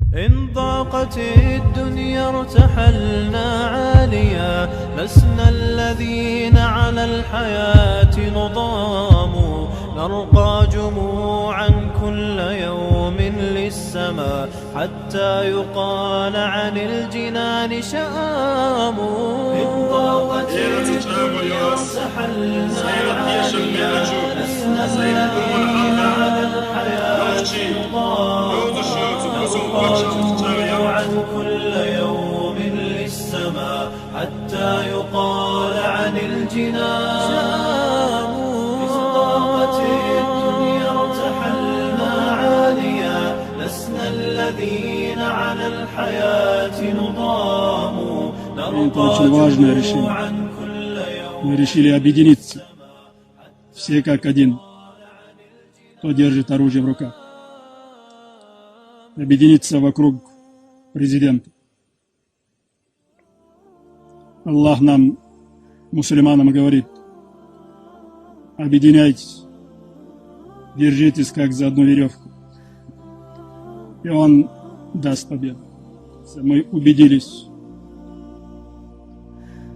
إن ضاقت الدنيا ارتحلنا عاليا، لسنا الذين على الحياة نضام، نرقى جموعا كل يوم للسماء حتى يقال عن الجنان شآم. إن ضاقت الدنيا ارتحلنا عاليا، لسنا الذين على الحياة نضام، نرقى كل يوم للسماء حتى يقال عن الجنان. إن ضاقت الدنيا ارتحلنا عاليا، لسنا الذين على الحياة نضام، نرقى جموعا كل يوم. Мы решили объединиться, все как один, кто держит оружие в руках. Объединиться вокруг президента. Аллах нам, мусульманам, говорит: объединяйтесь, держитесь как за одну веревку, и Он даст победу. Мы убедились,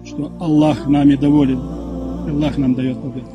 что Аллах нами доволен, Аллах нам дает победу.